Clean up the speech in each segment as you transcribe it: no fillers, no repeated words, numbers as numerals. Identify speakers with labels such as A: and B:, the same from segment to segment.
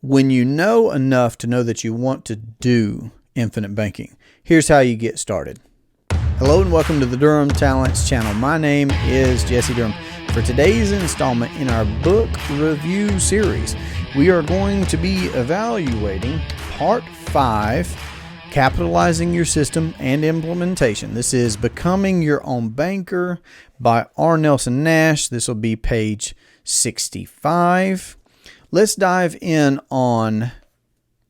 A: When you know enough to know that you want to do infinite banking, here's how you get started. Hello and welcome to the Durham Talents channel. My name is Jesse Durham. For today's installment in our book review series, we are going to be evaluating Part 5, Capitalizing Your System and Implementation. This is Becoming Your Own Banker by R. Nelson Nash. This will be page 65. Let's dive in on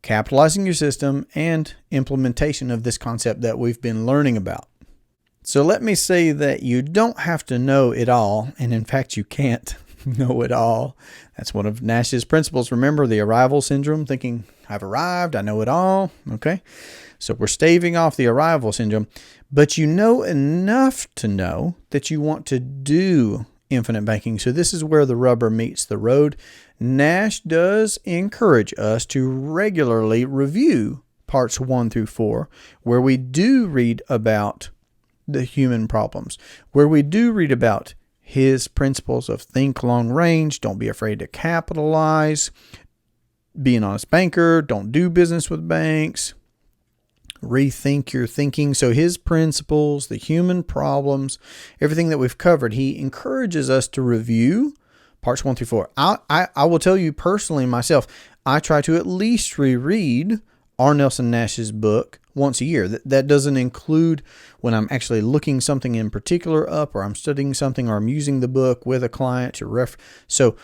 A: capitalizing your system and implementation of this concept that we've been learning about. So let me say that you don't have to know it all, and in fact you can't know it all. That's one of Nash's principles. Remember the arrival syndrome, thinking I've arrived, I know it all. Okay, so we're staving off the arrival syndrome, but you know enough to know that you want to do infinite banking. So this is where the rubber meets the road. Nash does encourage us to regularly review parts 1 through 4, where we do read about the human problems, where we do read about his principles of think long range, don't be afraid to capitalize, be an honest banker, don't do business with banks, rethink your thinking. So his principles, the human problems, everything that we've covered, he encourages us to review parts 1 through 4. I will tell you personally myself, I try to at least reread R. Nelson Nash's book once a year. That doesn't include when I'm actually looking something in particular up, or I'm studying something, or I'm using the book with a client to So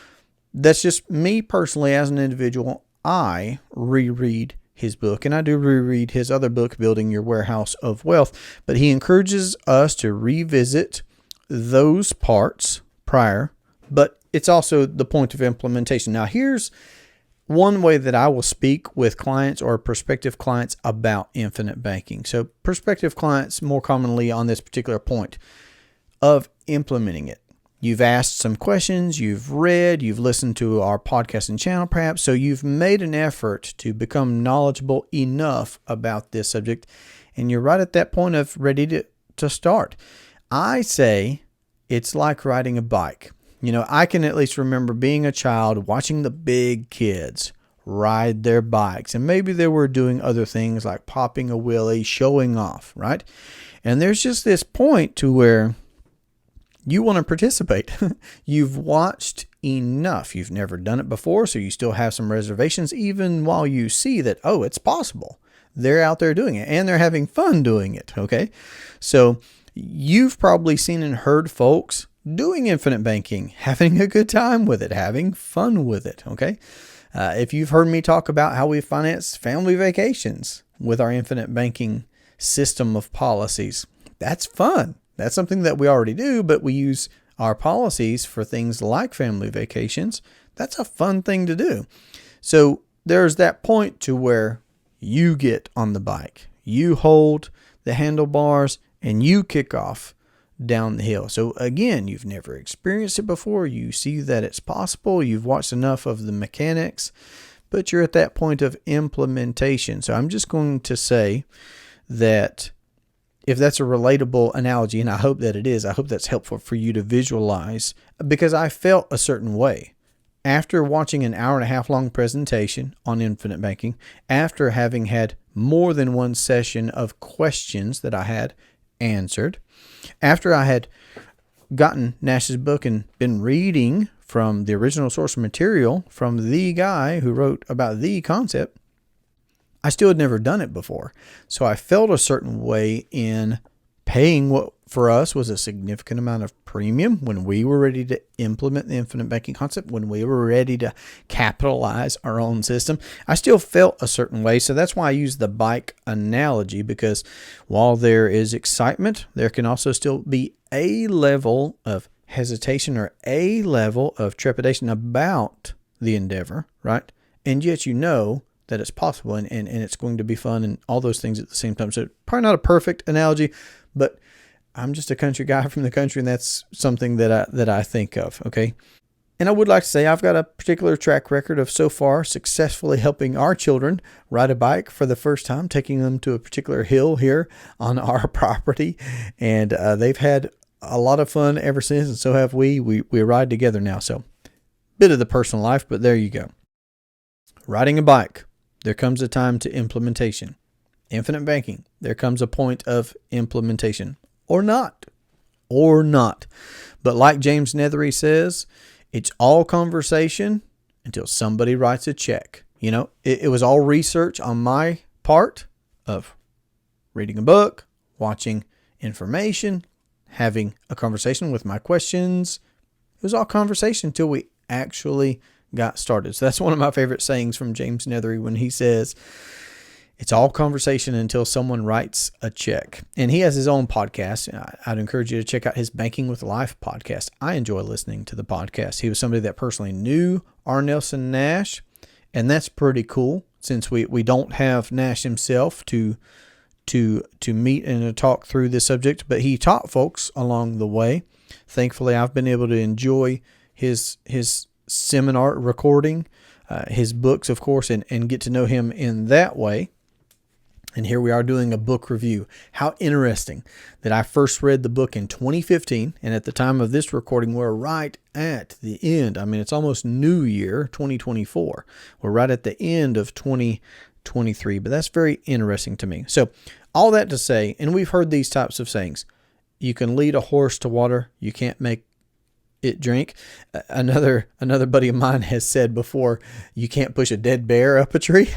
A: that's just me personally as an individual. I reread his book, and I do reread his other book, Building Your Warehouse of Wealth, but he encourages us to revisit those parts prior, but it's also the point of implementation. Now, here's one way that I will speak with clients or prospective clients about infinite banking. So prospective clients more commonly on this particular point of implementing it. You've asked some questions, you've read, you've listened to our podcast and channel perhaps, so you've made an effort to become knowledgeable enough about this subject, and you're right at that point of ready to start. I say it's like riding a bike. You know, I can at least remember being a child watching the big kids ride their bikes, and maybe they were doing other things like popping a wheelie, showing off, right? And there's just this point to where you want to participate. You've watched enough. You've never done it before, so you still have some reservations, even while you see that, oh, it's possible. They're out there doing it, and they're having fun doing it, okay? So you've probably seen and heard folks doing infinite banking, having a good time with it, having fun with it, okay? If you've heard me talk about how we finance family vacations with our infinite banking system of policies, that's fun. That's something that we already do, but we use our policies for things like family vacations. That's a fun thing to do. So there's that point to where you get on the bike, you hold the handlebars, and you kick off down the hill. So again, you've never experienced it before. You see that it's possible. You've watched enough of the mechanics, but you're at that point of implementation. So I'm just going to say that if that's a relatable analogy, and I hope that it is, I hope that's helpful for you to visualize, because I felt a certain way after watching an 1.5 hour long presentation on infinite banking, after having had more than one session of questions that I had answered, after I had gotten Nash's book and been reading from the original source material from the guy who wrote about the concept, I still had never done it before. So I felt a certain way in paying what for us was a significant amount of premium when we were ready to implement the infinite banking concept, when we were ready to capitalize our own system. I still felt a certain way. So that's why I use the bike analogy, because while there is excitement, there can also still be a level of hesitation or a level of trepidation about the endeavor, right? And yet you know that it's possible and it's going to be fun and all those things at the same time. So probably not a perfect analogy, but I'm just a country guy from the country, and that's something that I think of, okay? And I would like to say I've got a particular track record of so far successfully helping our children ride a bike for the first time, taking them to a particular hill here on our property, and they've had a lot of fun ever since, and so have we. We ride together now, so bit of the personal life, but there you go. Riding a bike, there comes a time to implementation. Infinite banking, there comes a point of implementation. Or not. But like James Nethery says, it's all conversation until somebody writes a check. It was all research on my part of reading a book, watching information, having a conversation with my questions. It was all conversation until we actually got started. So that's one of my favorite sayings from James Nethery when he says, it's all conversation until someone writes a check. And he has his own podcast. I'd encourage you to check out his Banking with Life podcast. I enjoy listening to the podcast. He was somebody that personally knew R. Nelson Nash, and that's pretty cool since we don't have Nash himself to meet and to talk through this subject, but he taught folks along the way. Thankfully, I've been able to enjoy his seminar recording, his books, of course, and get to know him in that way. And here we are doing a book review. How interesting that I first read the book in 2015, and at the time of this recording, we're right at the end. I mean, it's almost New Year, 2024. We're right at the end of 2023, but that's very interesting to me. So all that to say, and we've heard these types of sayings, you can lead a horse to water, you can't make it drink. Another buddy of mine has said before, you can't push a dead bear up a tree.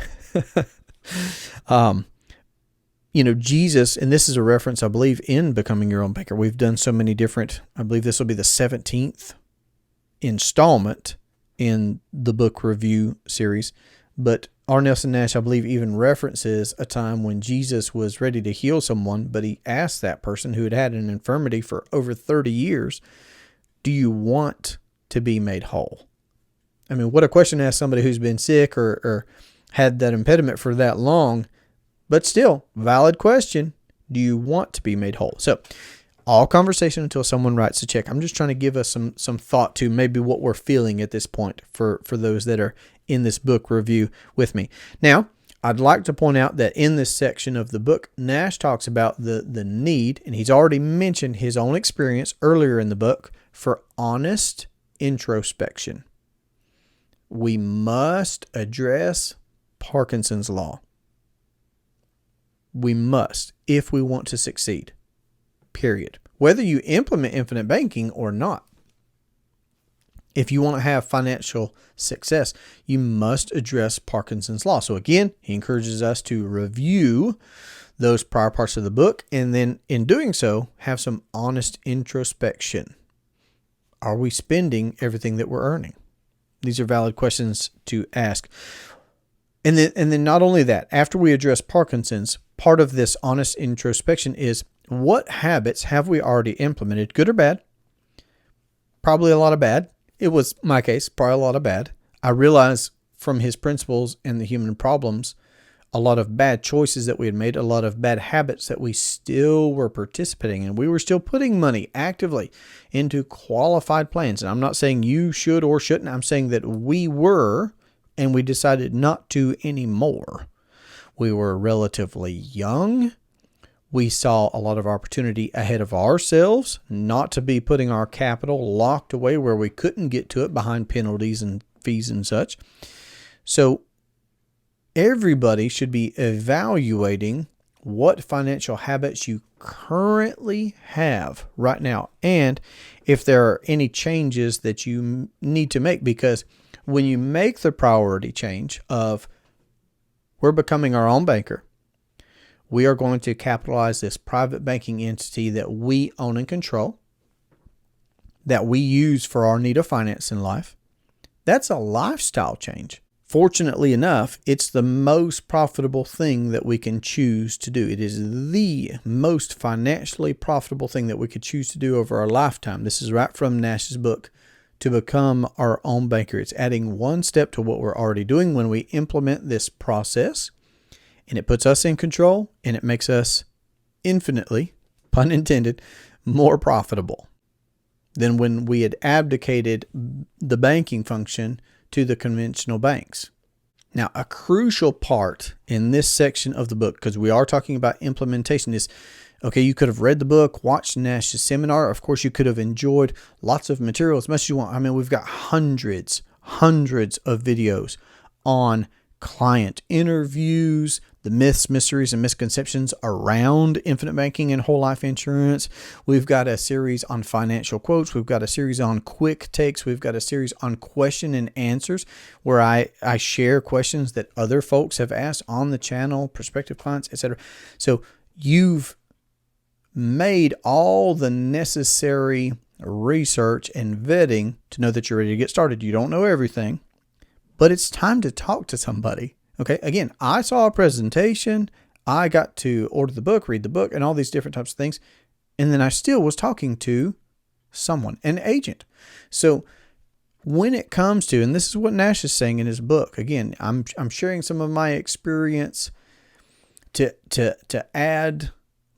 A: Jesus, and this is a reference, I believe, in Becoming Your Own Banker. We've done so many different, I believe this will be the 17th installment in the book review series. But R. Nelson Nash, I believe, even references a time when Jesus was ready to heal someone, but he asked that person who had had an infirmity for over 30 years, do you want to be made whole? I mean, what a question to ask somebody who's been sick or had that impediment for that long, but still, valid question. Do you want to be made whole? So, all conversation until someone writes a check. I'm just trying to give us some thought to maybe what we're feeling at this point for those that are in this book review with me. Now, I'd like to point out that in this section of the book, Nash talks about the need, and he's already mentioned his own experience earlier in the book, for honest introspection. We must address Parkinson's law. We must, if we want to succeed. Period. Whether you implement infinite banking or not. If you want to have financial success, you must address Parkinson's law. So again, he encourages us to review those prior parts of the book, and then in doing so, have some honest introspection. Are we spending everything that we're earning? These are valid questions to ask. And then not only that, after we address Parkinson's, part of this honest introspection is, what habits have we already implemented, good or bad? Probably a lot of bad. It was my case, probably a lot of bad. I realize from his principles and the human problems, a lot of bad choices that we had made, a lot of bad habits that we still were participating in. We were still putting money actively into qualified plans. And I'm not saying you should or shouldn't. I'm saying that we were, and we decided not to anymore. We were relatively young. We saw a lot of opportunity ahead of ourselves, not to be putting our capital locked away where we couldn't get to it behind penalties and fees and such. So everybody should be evaluating what financial habits you currently have right now, and if there are any changes that you need to make, because when you make the priority change of we're becoming our own banker, we are going to capitalize this private banking entity that we own and control, that we use for our need of finance in life. That's a lifestyle change. Fortunately enough, it's the most profitable thing that we can choose to do. It is the most financially profitable thing that we could choose to do over our lifetime. This is right from Nash's book, To Become Our Own Banker. It's adding one step to what we're already doing when we implement this process. And it puts us in control, and it makes us infinitely, pun intended, more profitable than when we had abdicated the banking function to the conventional banks. Now, a crucial part in this section of the book, because we are talking about implementation, is, okay, you could have read the book, watched Nash's seminar. Of course, you could have enjoyed lots of material as much as you want. I mean, we've got hundreds of videos on client interviews, the myths, mysteries, and misconceptions around infinite banking and whole life insurance. We've got a series on financial quotes. We've got a series on quick takes. We've got a series on question and answers where I share questions that other folks have asked on the channel, prospective clients, etc. So you've made all the necessary research and vetting to know that you're ready to get started. You don't know everything, but it's time to talk to somebody. Okay. Again, I saw a presentation. I got to order the book, read the book, and all these different types of things. And then I still was talking to someone, an agent. So when it comes to, and this is what Nash is saying in his book, again, I'm sharing some of my experience to add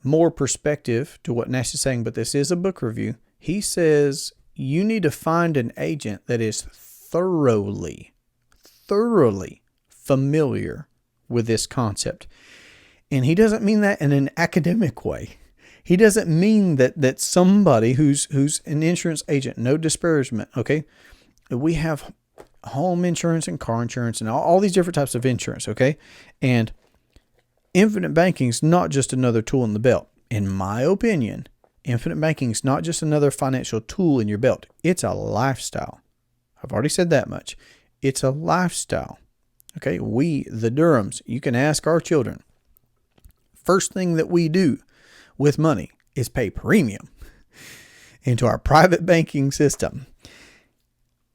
A: more perspective to what Nash is saying, but this is a book review. He says you need to find an agent that is thoroughly familiar with this concept. And he doesn't mean that in an academic way. He doesn't mean that somebody who's an insurance agent, no disparagement, okay? We have home insurance and car insurance and all these different types of insurance, okay? And infinite banking is not just another tool in the belt. In my opinion, infinite banking is not just another financial tool in your belt. It's a lifestyle. I've already said that much. It's a lifestyle. Okay, we, the Durhams, you can ask our children. First thing that we do with money is pay premium into our private banking system.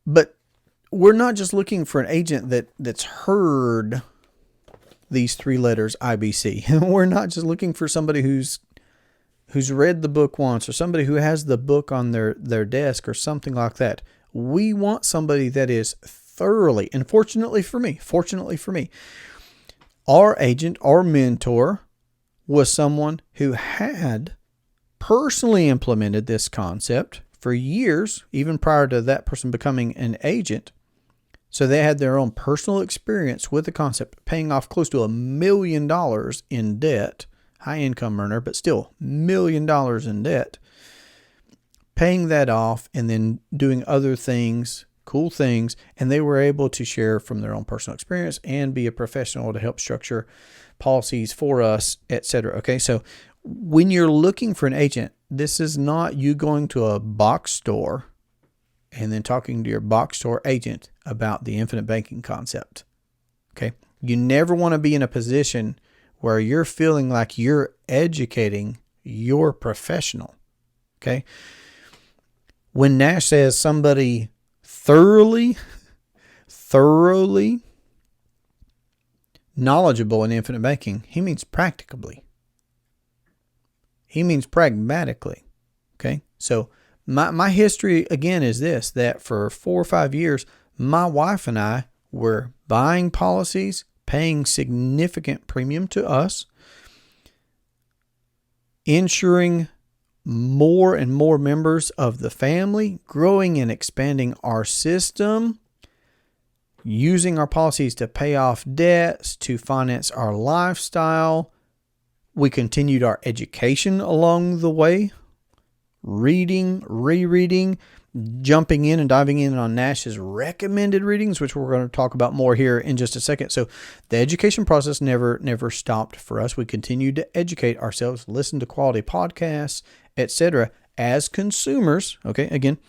A: But we're not just looking for an agent that's heard these three letters IBC. We're not just looking for somebody who's read the book once or somebody who has the book on their desk or something like that. We want somebody that is thoroughly, and fortunately for me, our agent, our mentor was someone who had personally implemented this concept for years, even prior to that person becoming an agent. So they had their own personal experience with the concept, paying off close to $1 million in debt, high income earner, but still $1 million in debt, paying that off and then doing other things, cool things. And they were able to share from their own personal experience and be a professional to help structure policies for us, etc. Okay. So when you're looking for an agent, this is not you going to a box store and then talking to your box store agent about the infinite banking concept. Okay. You never want to be in a position where you're feeling like you're educating your professional. Okay. When Nash says somebody thoroughly knowledgeable in infinite banking, he means practicably. He means pragmatically. Okay. So my history again is this, that for 4 or 5 years, my wife and I were buying policies, paying significant premium to us, insuring more and more members of the family, growing and expanding our system, using our policies to pay off debts, to finance our lifestyle. We continued our education along the way, reading, rereading, jumping in and diving in on Nash's recommended readings, which we're going to talk about more here in just a second. So the education process never stopped for us. We continued to educate ourselves, listen to quality podcasts, etc. as consumers. Okay, again.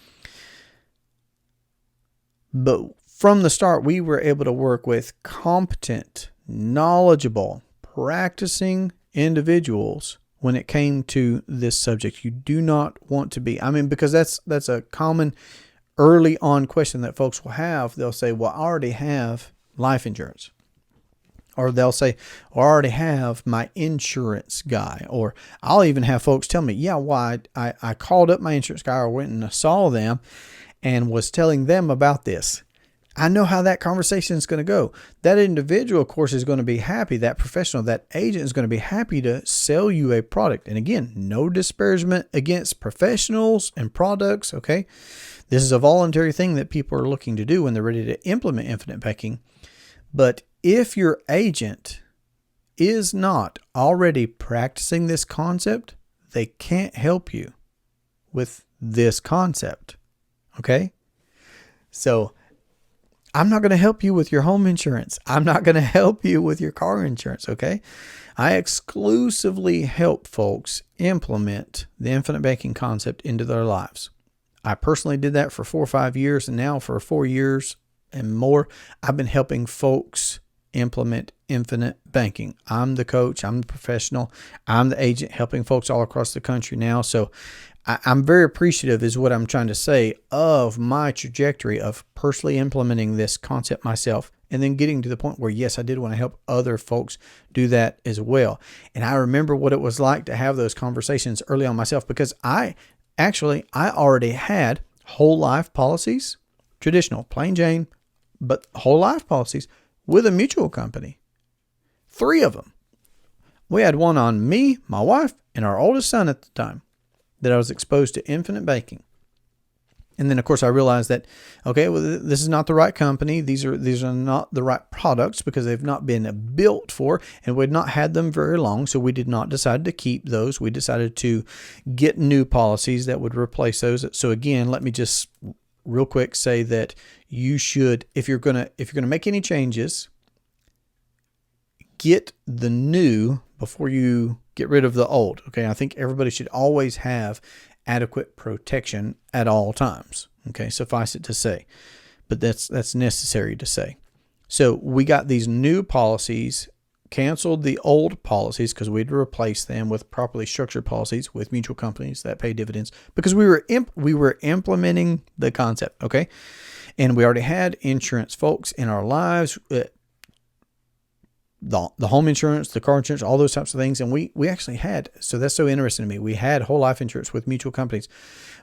A: But from the start, we were able to work with competent, knowledgeable, practicing individuals when it came to this subject. You do not want to be, because that's a common early on question that folks will have. They'll say, well, I already have life insurance. Or they'll say, well, I already have my insurance guy. Or I'll even have folks tell me, yeah, well, I called up my insurance guy or went and saw them and was telling them about this. I know how that conversation is going to go. That individual, of course, is going to be happy. That professional, that agent is going to be happy to sell you a product. And again, no disparagement against professionals and products. Okay. This is a voluntary thing that people are looking to do when they're ready to implement infinite banking. But if your agent is not already practicing this concept, they can't help you with this concept. Okay. So I'm not going to help you with your home insurance. I'm not going to help you with your car insurance, okay? I exclusively help folks implement the infinite banking concept into their lives. I personally did that for 4 or 5 years, and now for 4 years and more, I've been helping folks implement infinite banking. I'm the coach. I'm the professional. I'm the agent helping folks all across the country now. So I'm very appreciative, is what I'm trying to say, of my trajectory of personally implementing this concept myself, and then getting to the point where, yes, I did want to help other folks do that as well. And I remember what it was like to have those conversations early on myself, because I already had whole life policies, traditional, plain Jane, but whole life policies with a mutual company. 3 of them. We had one on me, my wife, and our oldest son at the time, that I was exposed to infinite banking. And then, of course, I realized that, okay, well, this is not the right company. These are not the right products, because they've not been built for, and we'd not had them very long. So we did not decide to keep those. We decided to get new policies that would replace those. So again, let me just real quick say that you should, if you're gonna make any changes, get the new before you get rid of the old. Okay, I think everybody should always have adequate protection at all times. Okay, suffice it to say, but that's necessary to say. So we got these new policies, canceled the old policies because we'd replace them with properly structured policies with mutual companies that pay dividends, because we were implementing the concept. Okay, and we already had insurance folks in our lives. The home insurance, the car insurance, all those types of things. And we actually had, so that's so interesting to me, we had whole life insurance with mutual companies.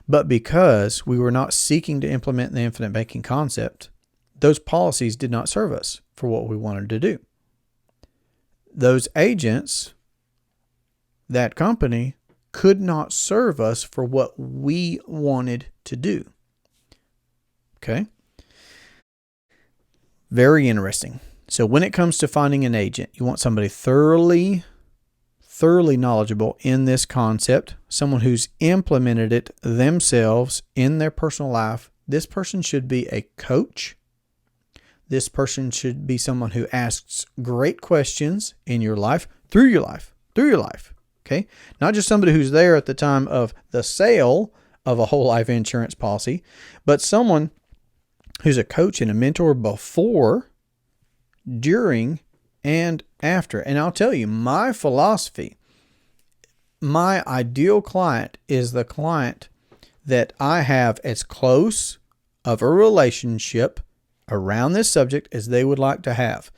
A: But because we were not seeking to implement the infinite banking concept, those policies did not serve us for what we wanted to do. Those agents, that company, could not serve us for what we wanted to do. Okay? Very interesting. So when it comes to finding an agent, you want somebody thoroughly knowledgeable in this concept, someone who's implemented it themselves in their personal life. This person should be a coach. This person should be someone who asks great questions in your life, through your life. Okay? Not just somebody who's there at the time of the sale of a whole life insurance policy, but someone who's a coach and a mentor before, during, and after. And I'll tell you, my philosophy, my ideal client is the client that I have as close of a relationship around this subject as they would like to have.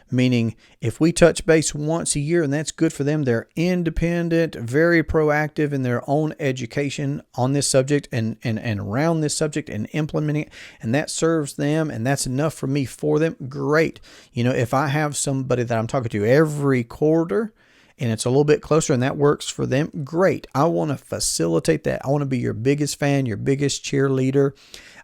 A: Meaning, if we touch base once a year and that's good for them, they're independent, very proactive in their own education on this subject and around this subject and implementing it, and that serves them and that's enough for me for them, great. You know, if I have somebody that I'm talking to every quarter and it's a little bit closer and that works for them, great. I want to facilitate that. I want to be your biggest fan, your biggest cheerleader.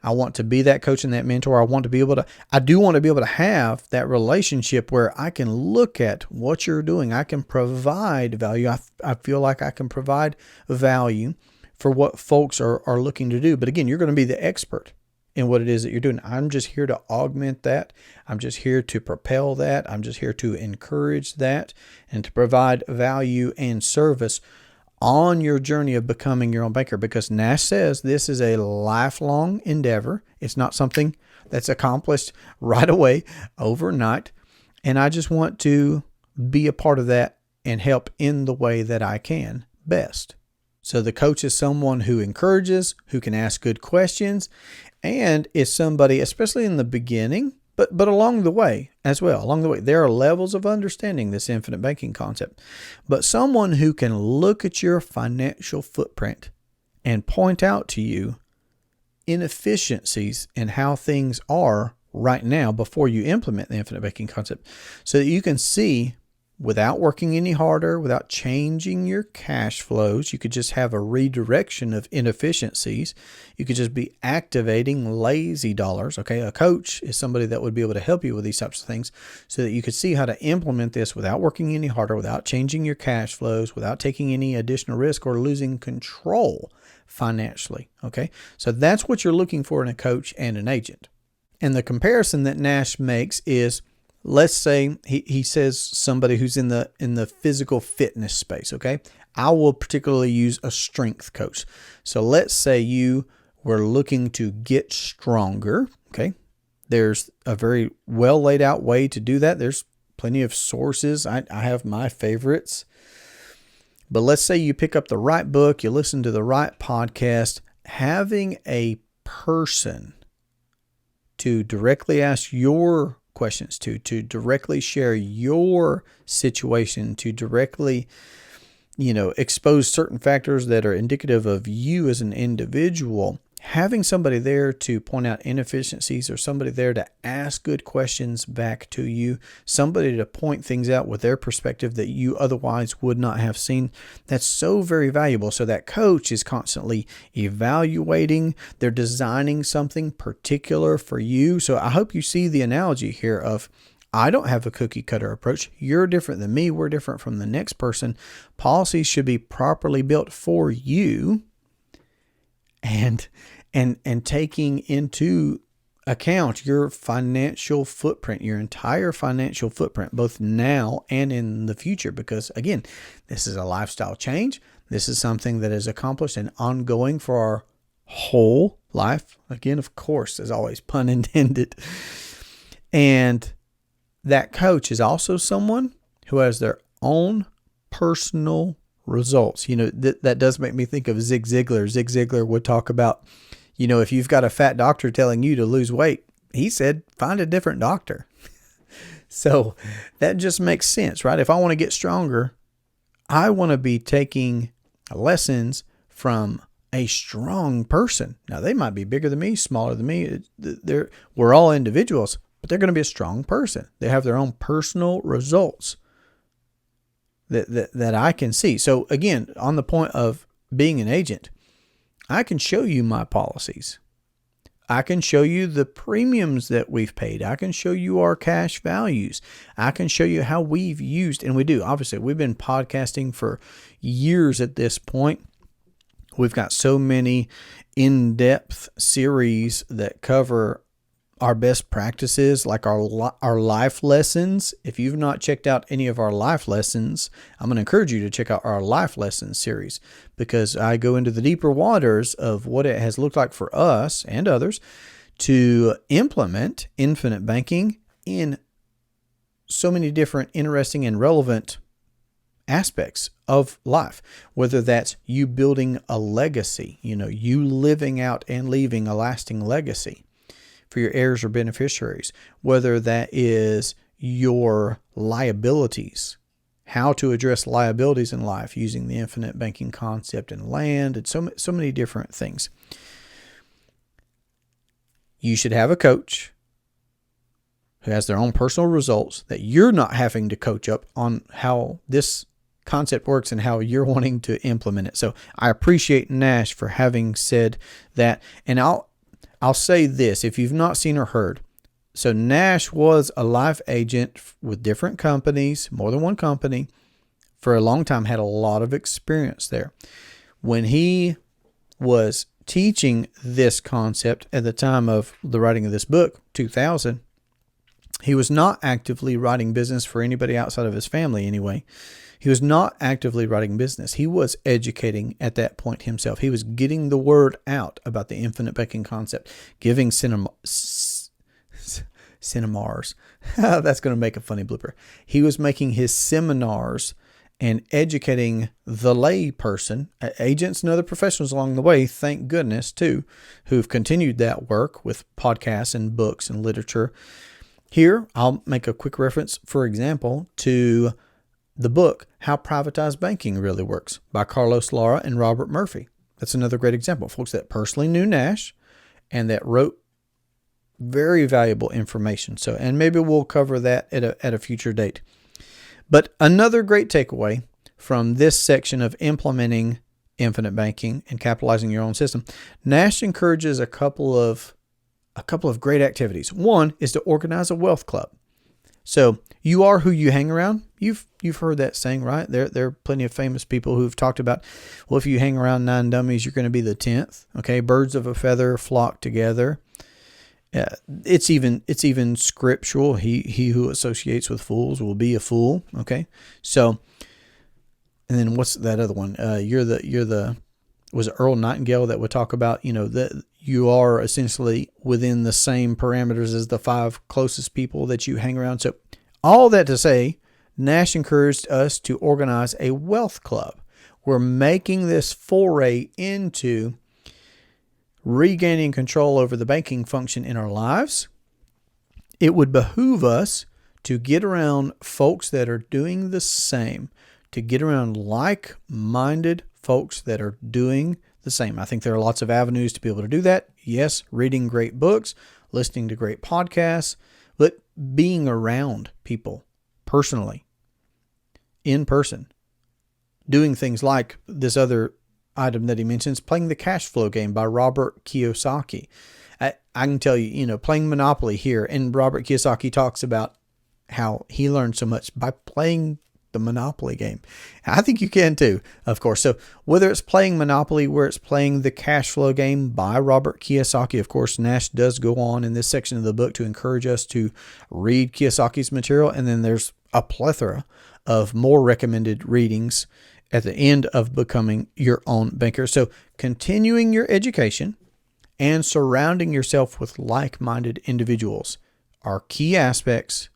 A: I want to be that coach and that mentor. I do want to be able to have that relationship where I can look at what you're doing. I can provide value. I feel like I can provide value for what folks are looking to do. But again, you're going to be the expert in what it is that you're doing. I'm just here to augment that. I'm just here to propel that. I'm just here to encourage that and to provide value and service on your journey of becoming your own banker, because Nash says this is a lifelong endeavor. It's not something that's accomplished right away, overnight. And I just want to be a part of that and help in the way that I can best. So the coach is someone who encourages, who can ask good questions, and is somebody, especially in the beginning, but along the way as well. Along the way, there are levels of understanding this infinite banking concept. But someone who can look at your financial footprint and point out to you inefficiencies in how things are right now before you implement the infinite banking concept, so that you can see, without working any harder, without changing your cash flows, you could just have a redirection of inefficiencies. You could just be activating lazy dollars. Okay, a coach is somebody that would be able to help you with these types of things so that you could see how to implement this without working any harder, without changing your cash flows, without taking any additional risk or losing control financially. Okay, so that's what you're looking for in a coach and an agent. And the comparison that Nash makes is, let's say he says somebody who's in the physical fitness space, okay? I will particularly use a strength coach. So let's say you were looking to get stronger, okay? There's a very well laid out way to do that. There's plenty of sources. I have my favorites. But let's say you pick up the right book, you listen to the right podcast, having a person to directly ask your questions to directly share your situation, to directly, expose certain factors that are indicative of you as an individual. Having somebody there to point out inefficiencies, or somebody there to ask good questions back to you, somebody to point things out with their perspective that you otherwise would not have seen, that's so very valuable. So that coach is constantly evaluating. They're designing something particular for you. So I hope you see the analogy here of, I don't have a cookie cutter approach. You're different than me. We're different from the next person. Policies should be properly built for you, and taking into account your financial footprint, your entire financial footprint, both now and in the future. Because again, this is a lifestyle change. This is something that is accomplished and ongoing for our whole life. Again, of course, as always, pun intended. And that coach is also someone who has their own personal results. That does make me think of Zig Ziglar. Zig Ziglar would talk about, if you've got a fat doctor telling you to lose weight, he said, find a different doctor. So that just makes sense, right? If I want to get stronger, I want to be taking lessons from a strong person. Now, they might be bigger than me, smaller than me. We're all individuals, but they're going to be a strong person. They have their own personal results that I can see. So again, on the point of being an agent, I can show you my policies. I can show you the premiums that we've paid. I can show you our cash values. I can show you how we've used, and we do. Obviously, we've been podcasting for years at this point. We've got so many in-depth series that cover our best practices, like our life lessons. If you've not checked out any of our life lessons, I'm going to encourage you to check out our life lessons series, because I go into the deeper waters of what it has looked like for us and others to implement infinite banking in so many different interesting and relevant aspects of life, whether that's you building a legacy, you living out and leaving a lasting legacy for your heirs or beneficiaries, whether that is your liabilities, how to address liabilities in life using the infinite banking concept in land, and so many different things. You should have a coach who has their own personal results that you're not having to coach up on how this concept works and how you're wanting to implement it. So I appreciate Nash for having said that. And I'll say this, if you've not seen or heard. So Nash was a life agent with different companies, more than one company, for a long time, had a lot of experience there. When he was teaching this concept at the time of the writing of this book, 2000, he was not actively writing business for anybody outside of his family anyway. He was not actively writing business. He was educating at that point himself. He was getting the word out about the infinite banking concept, giving seminars. That's going to make a funny blooper. He was making his seminars and educating the lay person, agents and other professionals along the way, thank goodness, too, who've continued that work with podcasts and books and literature. Here, I'll make a quick reference, for example, to the book, How Privatized Banking Really Works, by Carlos Lara and Robert Murphy. That's another great example. Folks that personally knew Nash and that wrote very valuable information. So, and maybe we'll cover that at a future date. But another great takeaway from this section of implementing infinite banking and capitalizing your own system, Nash encourages a couple of great activities. One is to organize a wealth club. So you are who you hang around. You've heard that saying, right? There are plenty of famous people who've talked about, well, if you hang around 9 dummies, you're going to be the 10th. Okay, birds of a feather flock together. It's even scriptural. He who associates with fools will be a fool. Okay, so and then what's that other one? Was it Earl Nightingale that would talk about that you are essentially within the same parameters as the 5 closest people that you hang around. So all that to say, Nash encouraged us to organize a wealth club. We're making this foray into regaining control over the banking function in our lives. It would behoove us to get around folks that are doing the same, to get around like-minded folks that are doing the same. I think there are lots of avenues to be able to do that. Yes, reading great books, listening to great podcasts, but being around people personally, in person, doing things like this other item that he mentions, playing the cash flow game by Robert Kiyosaki. I can tell you, playing Monopoly here, and Robert Kiyosaki talks about how he learned so much by playing the Monopoly game. I think you can too, of course. So whether it's playing Monopoly, where it's playing the cash flow game by Robert Kiyosaki, of course, Nash does go on in this section of the book to encourage us to read Kiyosaki's material. And then there's a plethora of more recommended readings at the end of becoming your own banker. So continuing your education and surrounding yourself with like-minded individuals are key aspects,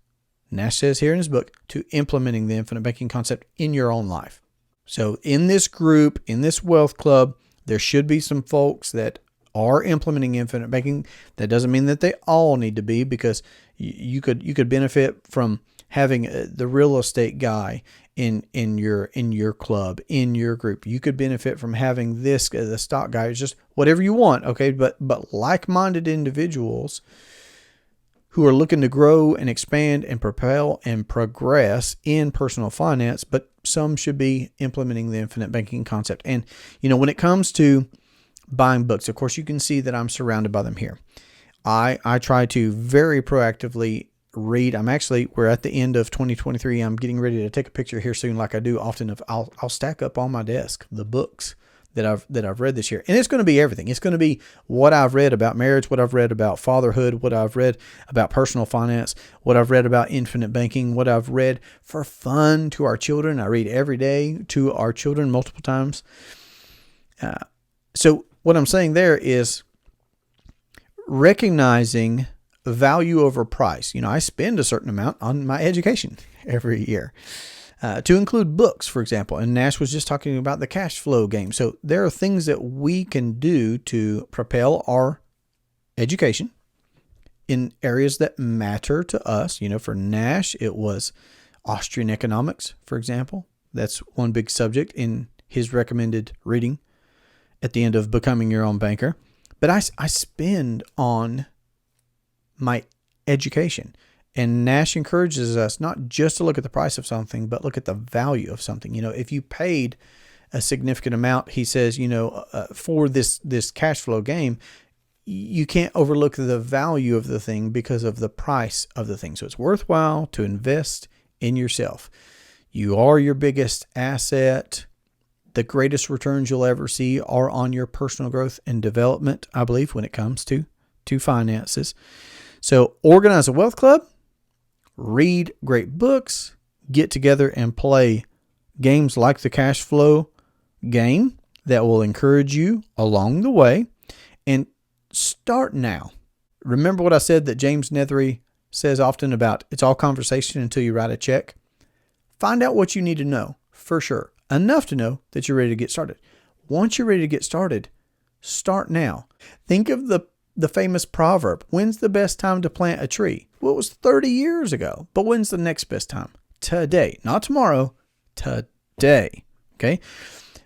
A: Nash says here in his book, to implementing the infinite banking concept in your own life. So in this group, in this wealth club, there should be some folks that are implementing infinite banking. That doesn't mean that they all need to be, because you could benefit from having the real estate guy in your club, in your group. You could benefit from having the stock guy. It's just whatever you want, okay? But like-minded individuals who are looking to grow and expand and propel and progress in personal finance, but some should be implementing the infinite banking concept. And, when it comes to buying books, of course, you can see that I'm surrounded by them here. I try to very proactively read. We're at the end of 2023. I'm getting ready to take a picture here soon, like I do often. I'll stack up on my desk the books that I've read this year. And it's going to be everything. It's going to be what I've read about marriage, what I've read about fatherhood, what I've read about personal finance, what I've read about infinite banking, what I've read for fun to our children. I read every day to our children multiple times. So what I'm saying there is recognizing value over price. I spend a certain amount on my education every year. To include books, for example. And Nash was just talking about the cash flow game. So there are things that we can do to propel our education in areas that matter to us. For Nash, it was Austrian economics, for example. That's one big subject in his recommended reading at the end of Becoming Your Own Banker. But I spend on my education. And Nash encourages us not just to look at the price of something, but look at the value of something. If you paid a significant amount, he says, for this cash flow game, you can't overlook the value of the thing because of the price of the thing. So it's worthwhile to invest in yourself. You are your biggest asset. The greatest returns you'll ever see are on your personal growth and development, I believe, when it comes to finances. So organize a wealth club. Read great books, get together and play games like the cash flow game that will encourage you along the way, and start now. Remember what I said that James Nethery says often about it's all conversation until you write a check? Find out what you need to know for sure. Enough to know that you're ready to get started. Once you're ready to get started, start now. Think of the famous proverb, when's the best time to plant a tree? Well, it was 30 years ago, but when's the next best time? Today, not tomorrow, today. Okay.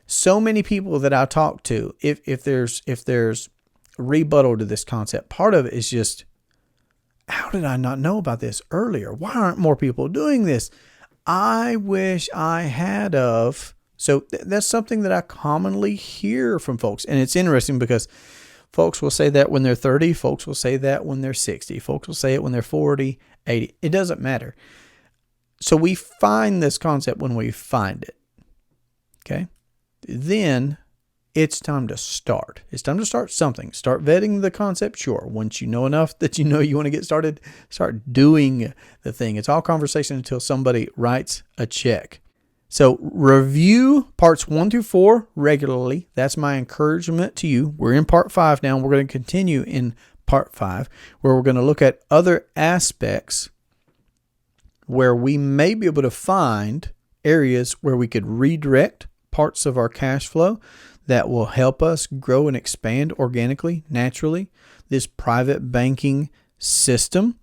A: So many people that I talk to, if there's rebuttal to this concept, part of it is just, how did I not know about this earlier? Why aren't more people doing this? I wish I had of. So that's something that I commonly hear from folks. And it's interesting because folks will say that when they're 30. Folks will say that when they're 60. Folks will say it when they're 40, 80. It doesn't matter. So we find this concept when we find it. Okay? Then it's time to start. It's time to start something. Start vetting the concept, sure. Once you know enough that you know you want to get started, start doing the thing. It's all conversation until somebody writes a check. So review parts 1 through 4 regularly. That's my encouragement to you. We're in part 5 now. We're going to continue in part 5, where we're going to look at other aspects where we may be able to find areas where we could redirect parts of our cash flow that will help us grow and expand organically, naturally, this private banking system.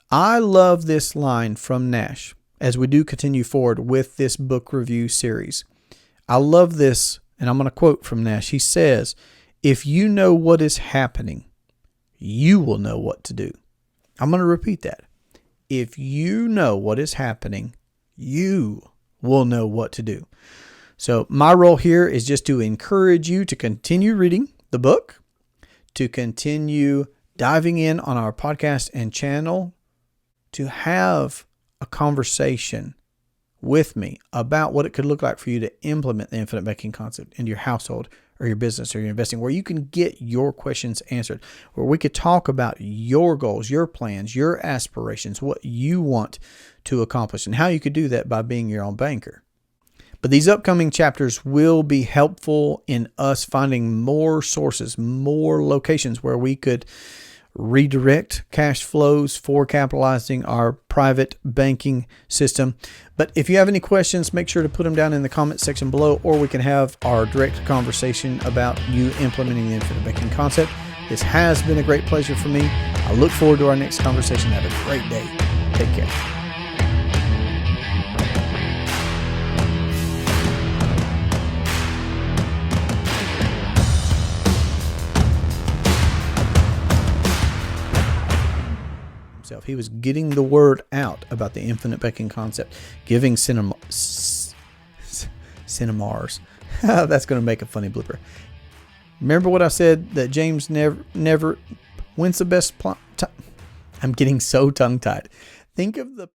A: I love this line from Nash as we do continue forward with this book review series. I love this, and I'm going to quote from Nash. He says, "If you know what is happening, you will know what to do." I'm going to repeat that. If you know what is happening, you will know what to do. So my role here is just to encourage you to continue reading the book, to continue diving in on our podcast and channel, to have a conversation with me about what it could look like for you to implement the infinite banking concept into your household or your business or your investing, where you can get your questions answered, where we could talk about your goals, your plans, your aspirations, what you want to accomplish, and how you could do that by being your own banker. But these upcoming chapters will be helpful in us finding more sources, more locations where we could redirect cash flows for capitalizing our private banking system. But if you have any questions, make sure to put them down in the comment section below, or we can have our direct conversation about you implementing the infinite banking concept. This has been a great pleasure for me. I look forward to our next conversation. Have a great day. Take care. He was getting the word out about the infinite banking concept, giving cinemas. That's going to make a funny blooper. Remember what I said, that James never wins the best I'm getting so tongue-tied. Think of the